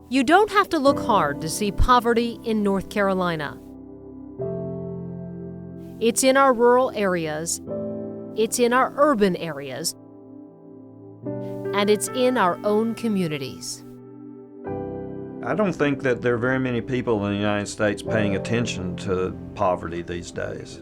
You don't have to look hard to see poverty in North Carolina. It's in our rural areas, it's in our urban areas, and it's in our own communities. I don't think that there are very many people in the United States paying attention to poverty these days.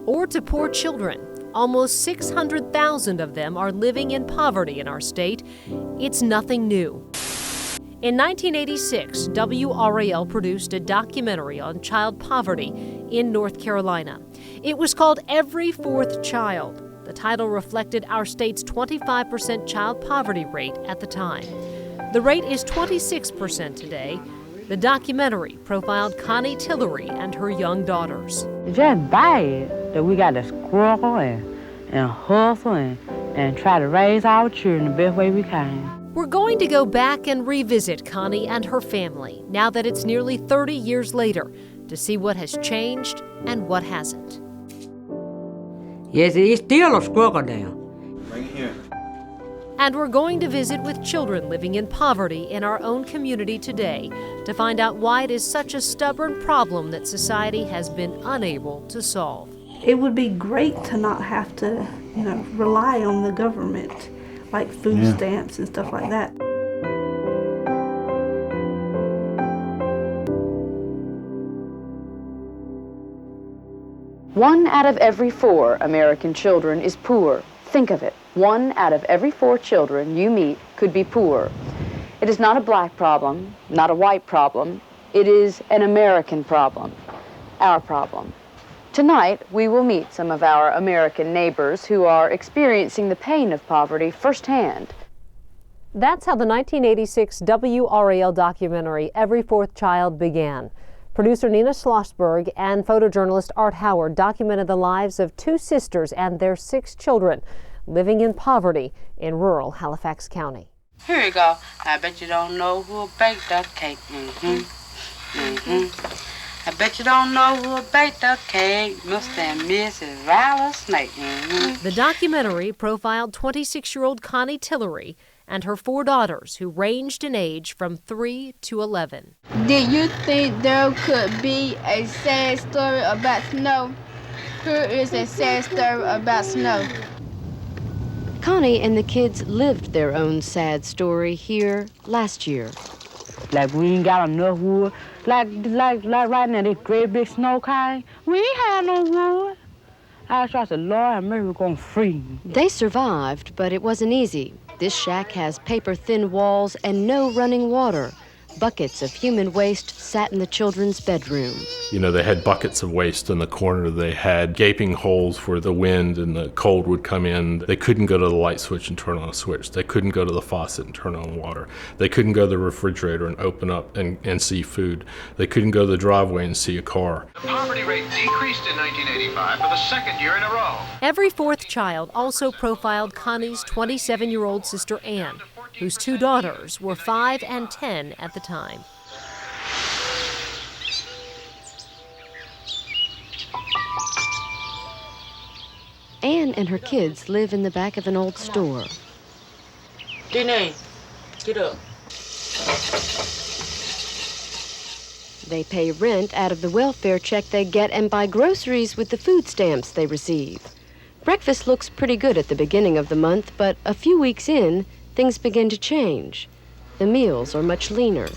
Or to poor children. Almost 600,000 of them are living in poverty in our state. It's nothing new. In 1986, WRAL produced a documentary on child poverty in North Carolina. It was called Every Fourth Child. The title reflected our state's 25% child poverty rate at the time. The rate is 26% today. The documentary profiled Connie Tillery and her young daughters. It's just bad that we got to struggle and hustle and try to raise our children the best way we can. We're going to go back and revisit Connie and her family now that it's nearly 30 years later to see what has changed and what hasn't. Yes, it's still a struggle now. Bring it here. And we're going to visit with children living in poverty in our own community today to find out why it is such a stubborn problem that society has been unable to solve. It would be great to not have to, rely on the government, like food stamps and stuff like that. One out of every 4 American children is poor. Think of it. 1 out of every 4 children you meet could be poor. It is not a black problem, not a white problem. It is an American problem, our problem. Tonight, we will meet some of our American neighbors who are experiencing the pain of poverty firsthand. That's how the 1986 WRAL documentary, Every Fourth Child, began. Producer Nina Schlossberg and photojournalist Art Howard documented the lives of 2 sisters and their 6 children living in poverty in rural Halifax County. Here you go. I bet you don't know who baked that cake. I bet you don't know who baked that cake. Mr. and Mrs. Rattlesnake. The documentary profiled 26-year-old Connie Tillery and her 4 daughters who ranged in age from 3 to 11. Did you think there could be a sad story about snow? Here is a sad story about snow. Connie and the kids lived their own sad story here last year. Like we ain't got enough wood. Like right now, this great big snow came. We ain't had no wood. I said, Lord, I'm maybe we're gonna freeze. They survived, but it wasn't easy. This shack has paper-thin walls and no running water. Buckets of human waste sat in the children's bedroom. You know, they had buckets of waste in the corner. They had gaping holes where the wind and the cold would come in. They couldn't go to the light switch and turn on a switch. They couldn't go to the faucet and turn on water. They couldn't go to the refrigerator and open up and see food. They couldn't go to the driveway and see a car. The poverty rate decreased in 1985 for the 2nd year in a row. Every Fourth Child also profiled Connie's 27-year-old sister Ann, whose 2 daughters were 5 and 10 at the time. Ann and her kids live in the back of an old store. Dene, get up. They pay rent out of the welfare check they get and buy groceries with the food stamps they receive. Breakfast looks pretty good at the beginning of the month, but a few weeks in, things begin to change. The meals are much leaner.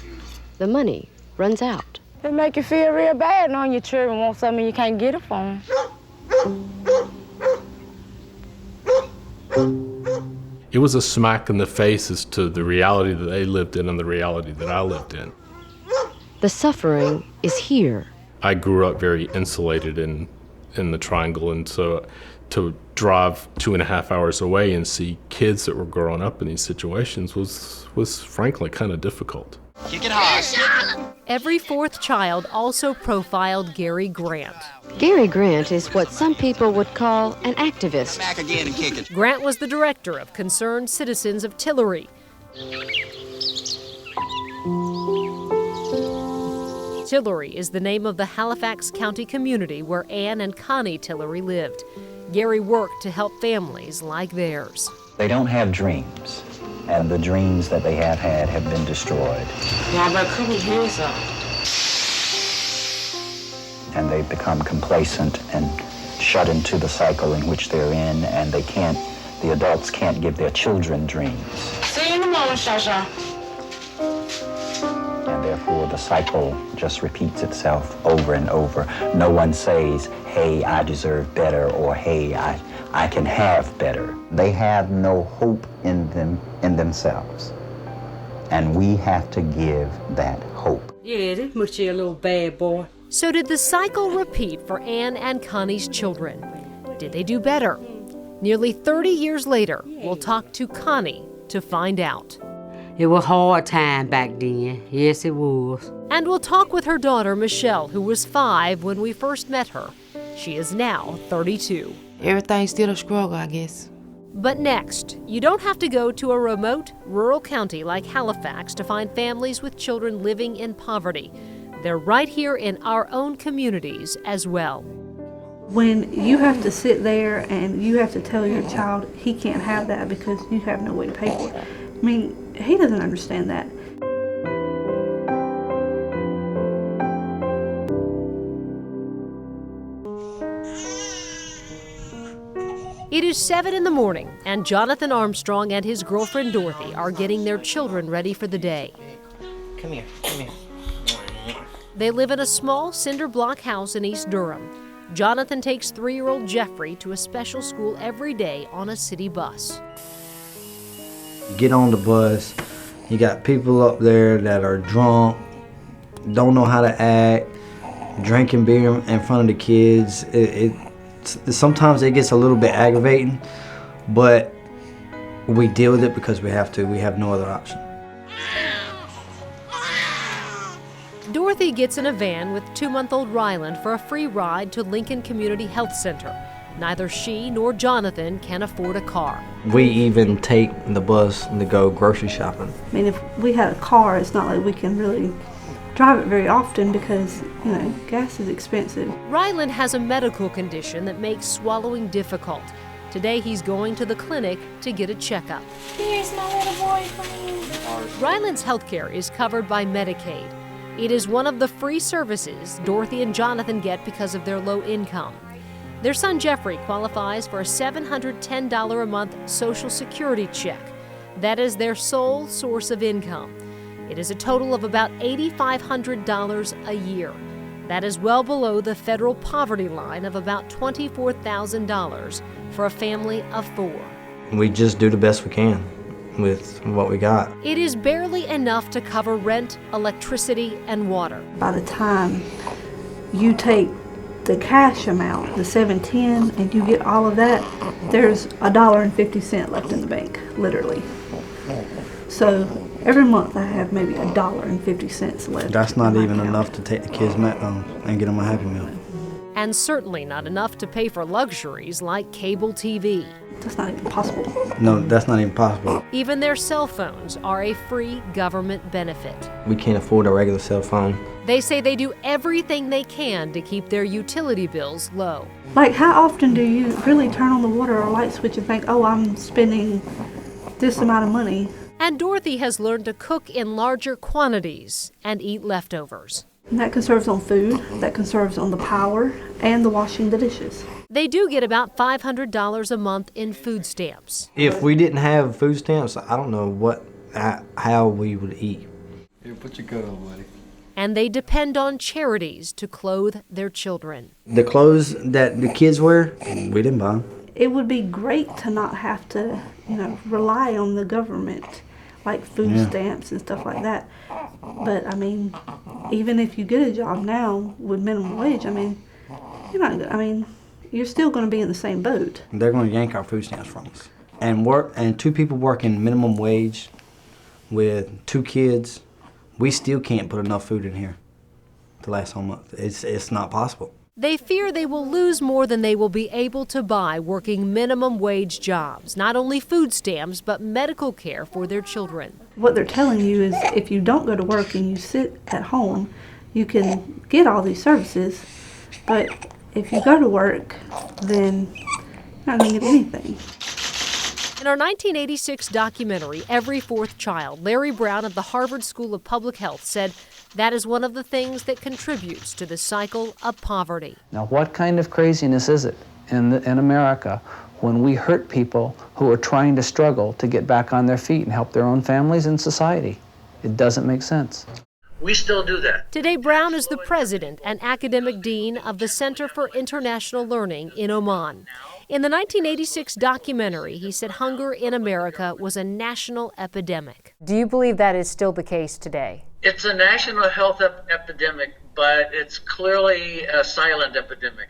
The money runs out. It make you feel real bad knowing your children want something you can't get it for them. It was a smack in the face as to the reality that they lived in and the reality that I lived in. The suffering is here. I grew up very insulated in the Triangle, and so to drive 2.5 hours away and see kids that were growing up in these situations was frankly kind of difficult. Kick it hard. Every Fourth Child also profiled Gary Grant. Gary Grant is what some people would call an activist. Smack again and kick it. Grant was the director of Concerned Citizens of Tillery. Tillery is the name of the Halifax County community where Ann and Connie Tillery lived. Gary worked to help families like theirs. They don't have dreams. and the dreams that they have had have been destroyed. Yeah, but couple years up. And they've become complacent and shut into the cycle in which they're in, and the adults can't give their children dreams. See you in the morning, Shasha. And therefore the cycle just repeats itself over and over. No one says, hey, I deserve better, or hey, I can have better. They have no hope in themselves. And we have to give that hope. Yeah, this must be a little bad boy. So did the cycle repeat for Ann and Connie's children? Did they do better? Nearly 30 years later, we'll talk to Connie to find out. It was hard time back then. Yes, it was. And we'll talk with her daughter, Michelle, who was 5 when we first met her. She is now 32. Everything's still a struggle, I guess. But next, you don't have to go to a remote, rural county like Halifax to find families with children living in poverty. They're right here in our own communities as well. When you have to sit there and you have to tell your child he can't have that because you have no way to pay for it, I mean, he doesn't understand that. It is 7 in the morning, and Jonathan Armstrong and his girlfriend Dorothy are getting their children ready for the day. Come here, come here. They live in a small cinder block house in East Durham. Jonathan takes 3-year-old Jeffrey to a special school every day on a city bus. You get on the bus, you got people up there that are drunk, don't know how to act, drinking beer in front of the kids. Sometimes it gets a little bit aggravating, but we deal with it because we have to. We have no other option. Dorothy gets in a van with 2-month-old Ryland for a free ride to Lincoln Community Health Center. Neither she nor Jonathan can afford a car. We even take the bus to go grocery shopping. I mean, if we had a car, it's not like we can really drive it very often because, you know, gas is expensive. Ryland has a medical condition that makes swallowing difficult. Today he's going to the clinic to get a checkup. Here's my little boyfriend. Ryland's health care is covered by Medicaid. It is one of the free services Dorothy and Jonathan get because of their low income. Their son Jeffrey qualifies for a $710 a month Social Security check. That is their sole source of income. It is a total of about $8,500 a year. That is well below the federal poverty line of about $24,000 for a family of 4. We just do the best we can with what we got. It is barely enough to cover rent, electricity, and water. By the time you take the cash amount, the $710, and you get all of that, there's $1.50 left in the bank, literally. So every month I have maybe $1.50 left. That's not even enough to take the kids to McDonald's and get them a Happy Meal. And certainly not enough to pay for luxuries like cable TV. That's not even possible. No, that's not even possible. Even their cell phones are a free government benefit. We can't afford a regular cell phone. They say they do everything they can to keep their utility bills low. Like, how often do you really turn on the water or light switch and think, oh, I'm spending this amount of money? And Dorothy has learned to cook in larger quantities and eat leftovers. And that conserves on food, that conserves on the power, and the washing the dishes. They do get about $500 a month in food stamps. If we didn't have food stamps, I don't know how we would eat. Here, put your coat on, buddy. And they depend on charities to clothe their children. The clothes that the kids wear, we didn't buy them. It would be great to not have to, rely on the government, like food stamps and stuff like that. But, I mean, even if you get a job now with minimum wage, you're still going to be in the same boat. They're going to yank our food stamps from us. And 2 people working minimum wage with 2 kids, we still can't put enough food in here to last whole month. It's not possible. They fear they will lose more than they will be able to buy working minimum wage jobs, not only food stamps, but medical care for their children. What they're telling you is if you don't go to work and you sit at home, you can get all these services, but if you go to work, then you're not going to get anything. In our 1986 documentary, Every Fourth Child, Larry Brown of the Harvard School of Public Health said that is one of the things that contributes to the cycle of poverty. Now, what kind of craziness is it in America when we hurt people who are trying to struggle to get back on their feet and help their own families and society? It doesn't make sense. We still do that. Today, Brown is the president and academic dean of the Center for International Learning in Oman. In the 1986 documentary, he said hunger in America was a national epidemic. Do you believe that is still the case today? It's a national health epidemic, but it's clearly a silent epidemic.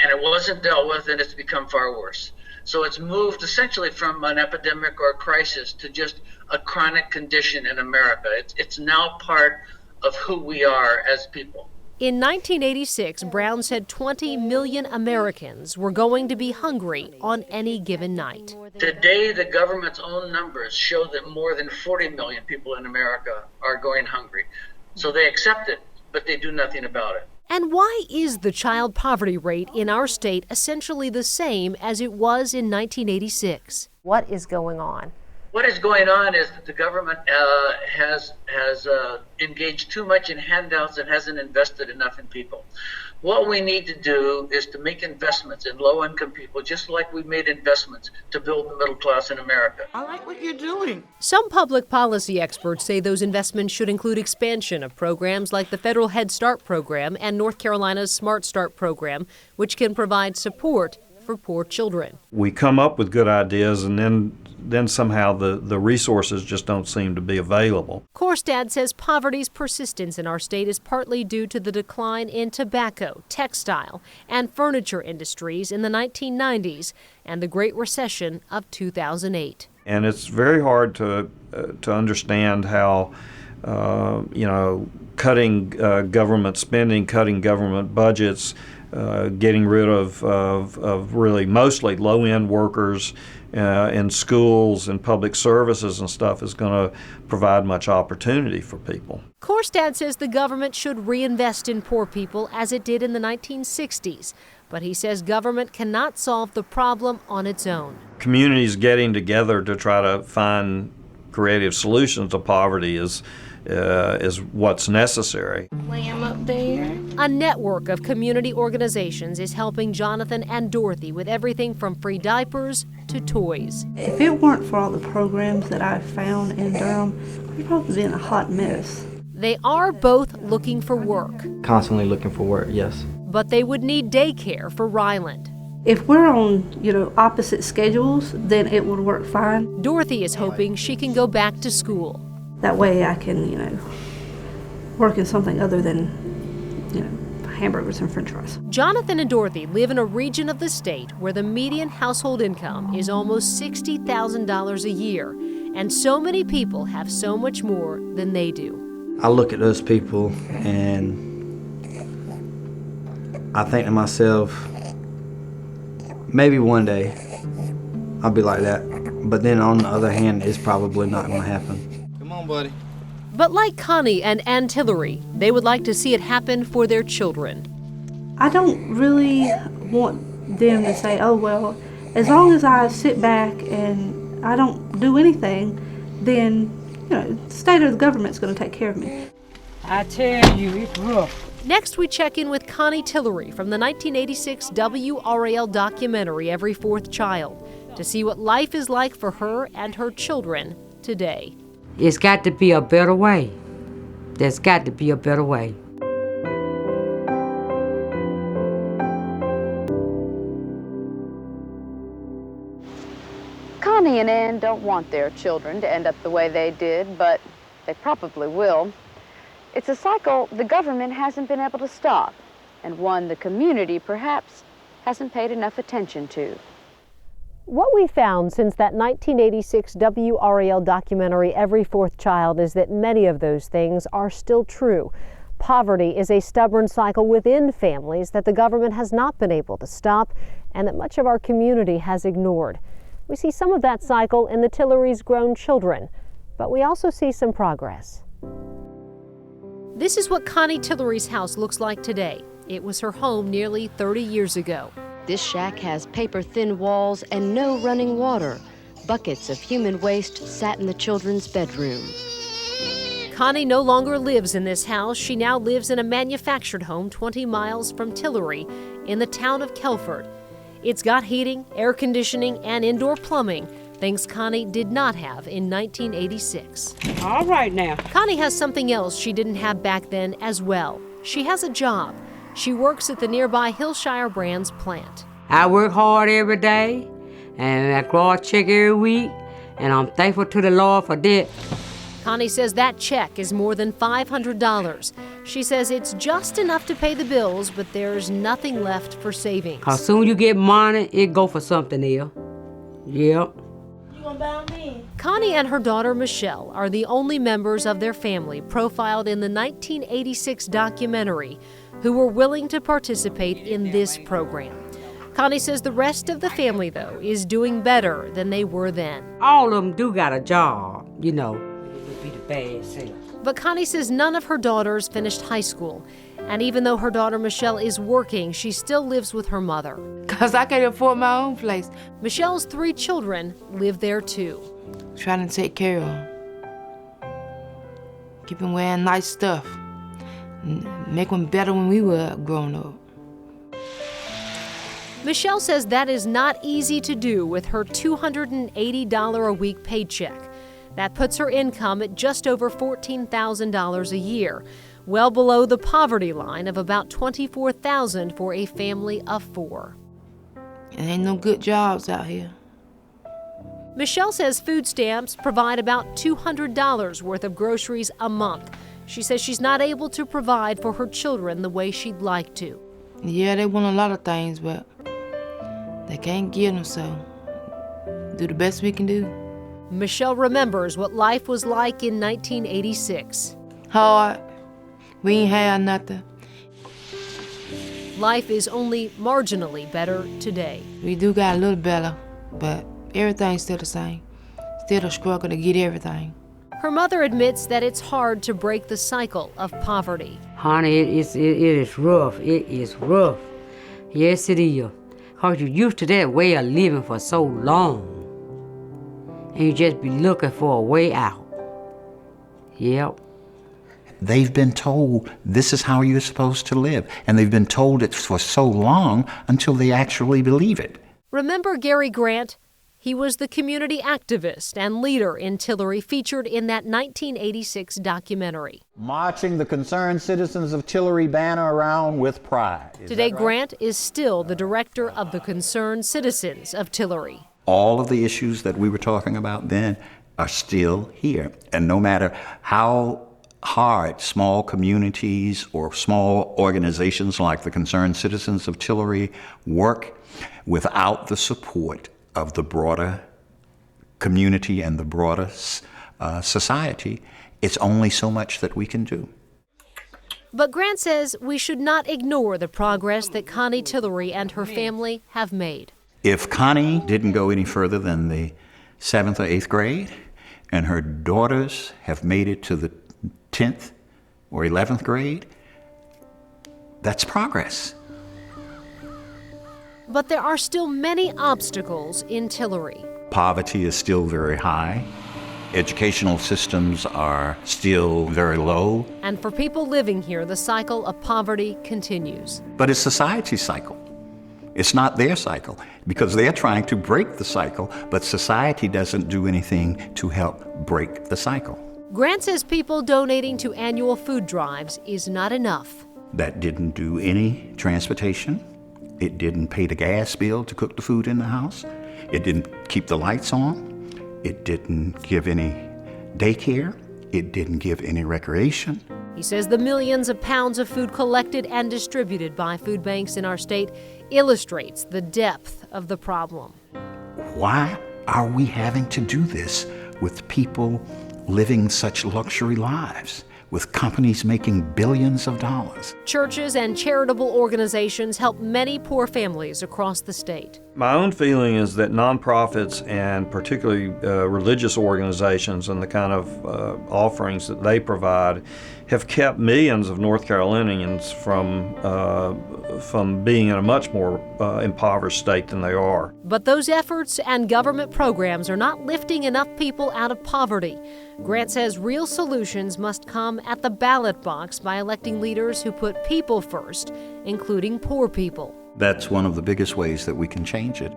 And it wasn't dealt with, and it's become far worse. So it's moved essentially from an epidemic or a crisis to just a chronic condition in America. It's now part of who we are as people. In 1986, Brown said 20 million Americans were going to be hungry on any given night. Today, the government's own numbers show that more than 40 million people in America are going hungry. So they accept it, but they do nothing about it. And why is the child poverty rate in our state essentially the same as it was in 1986? What is going on? What is going on is that the government has engaged too much in handouts and hasn't invested enough in people. What we need to do is to make investments in low-income people, just like we made investments to build the middle class in America. I like what you're doing. Some public policy experts say those investments should include expansion of programs like the federal Head Start program and North Carolina's Smart Start program, which can provide support for poor children. We come up with good ideas, and then somehow the resources just don't seem to be available. Korstad says poverty's persistence in our state is partly due to the decline in tobacco, textile, and furniture industries in the 1990s and the Great Recession of 2008. And it's very hard to understand how cutting government spending, cutting government budgets, getting rid of really mostly low-end workers in schools and public services and stuff is going to provide much opportunity for people. Korstad says the government should reinvest in poor people as it did in the 1960s, but he says government cannot solve the problem on its own. Communities getting together to try to find creative solutions to poverty is what's necessary. Lamb up there. A network of community organizations is helping Jonathan and Dorothy with everything from free diapers to toys. If it weren't for all the programs that I found in Durham, we'd probably be in a hot mess. They are both looking for work. Constantly looking for work, yes. But they would need daycare for Ryland. If we're on, opposite schedules, then it would work fine. Dorothy is hoping she can go back to school. That way I can, work in something other than, hamburgers and french fries. Jonathan and Dorothy live in a region of the state where the median household income is almost $60,000 a year, and so many people have so much more than they do. I look at those people and I think to myself, maybe one day I'll be like that, but then on the other hand, it's probably not going to happen. Come on, buddy. But like Connie and Ann Tillery, they would like to see it happen for their children. I don't really want them to say, oh, well, as long as I sit back and I don't do anything, then, the state or the government's going to take care of me. I tell you, it's rough. Next, we check in with Connie Tillery from the 1986 WRAL documentary, Every Fourth Child, to see what life is like for her and her children today. It's got to be a better way. There's got to be a better way. Connie and Ann don't want their children to end up the way they did, but they probably will. It's a cycle the government hasn't been able to stop, and one the community perhaps hasn't paid enough attention to. What we found since that 1986 WRAL documentary, Every Fourth Child, is that many of those things are still true. Poverty is a stubborn cycle within families that the government has not been able to stop and that much of our community has ignored. We see some of that cycle in the Tillery's grown children, but we also see some progress. This is what Connie Tillery's house looks like today. It was her home nearly 30 years ago. This shack has paper-thin walls and no running water. Buckets of human waste sat in the children's bedroom. Connie no longer lives in this house. She now lives in a manufactured home 20 miles from Tillery in the town of Kelford. It's got heating, air conditioning, and indoor plumbing, things Connie did not have in 1986. All right now. Connie has something else she didn't have back then as well. She has a job. She works at the nearby Hillshire Brands plant. I work hard every day, and I grow a check every week, and I'm thankful to the Lord for that. Connie says that check is more than $500. She says it's just enough to pay the bills, but there's nothing left for savings. As soon as you get money, it go for something else. Yep. Connie and her daughter Michelle are the only members of their family profiled in the 1986 documentary who were willing to participate in this program. Connie says the rest of the family, though, is doing better than they were then. All of them do got a job, you know. Be the bad self. But Connie says none of her daughters finished high school. And even though her daughter Michelle is working, she still lives with her mother. 'Cause I can't afford my own place. Michelle's 3 children live there too. Trying to take care of them. Keep them wearing nice stuff. Make them better when we were growing up. Michelle says that is not easy to do with her $280 a week paycheck. That puts her income at just over $14,000 a year, well below the poverty line of about $24,000 for a family of 4. And ain't no good jobs out here. Michelle says food stamps provide about $200 worth of groceries a month. She says she's not able to provide for her children the way she'd like to. Yeah, they want a lot of things, but they can't give them, so do the best we can do. Michelle remembers what life was like in 1986. Hard. We ain't had nothing. Life is only marginally better today. We do got a little better, but everything's still the same. Still a struggle to get everything. Her mother admits that it's hard to break the cycle of poverty. Honey, it is rough. It is rough. Yes, it is. Because you're used to that way of living for so long. And you just be looking for a way out. Yep. They've been told this is how you're supposed to live. And they've been told it for so long until they actually believe it. Remember Gary Grant? He was the community activist and leader in Tillery featured in that 1986 documentary. Marching the concerned citizens of Tillery banner around with pride. Today, Grant is still the director of the Concerned Citizens of Tillery. All of the issues that we were talking about then are still here. And no matter how hard small communities or small organizations like the Concerned Citizens of Tillery work, without the support of the broader community and the broader society, it's only so much that we can do. But Grant says we should not ignore the progress that Connie Tillery and her family have made. If Connie didn't go any further than the 7th or 8th grade, and her daughters have made it to the 10th or 11th grade, that's progress. But there are still many obstacles in Tillery. Poverty is still very high. Educational systems are still very low. And for people living here, the cycle of poverty continues. But it's society's cycle. It's not their cycle, because they're trying to break the cycle, but society doesn't do anything to help break the cycle. Grant says people donating to annual food drives is not enough. That didn't do any transportation. It didn't pay the gas bill to cook the food in the house. It didn't keep the lights on. It didn't give any daycare. It didn't give any recreation. He says the millions of pounds of food collected and distributed by food banks in our state illustrates the depth of the problem. Why are we having to do this with people living such luxury lives? with companies making billions of dollars. Churches and charitable organizations help many poor families across the state. My own feeling is that nonprofits and particularly religious organizations and the kind of offerings that they provide have kept millions of North Carolinians from being in a much more impoverished state than they are. But those efforts and government programs are not lifting enough people out of poverty. Grant says real solutions must come at the ballot box by electing leaders who put people first, including poor people. That's one of the biggest ways that we can change it.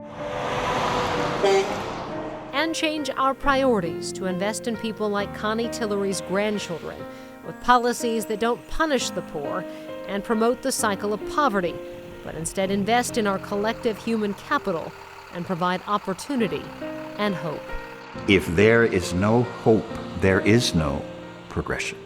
And change our priorities to invest in people like Connie Tillery's grandchildren, with policies that don't punish the poor and promote the cycle of poverty, but instead invest in our collective human capital and provide opportunity and hope. If there is no hope, there is no progression.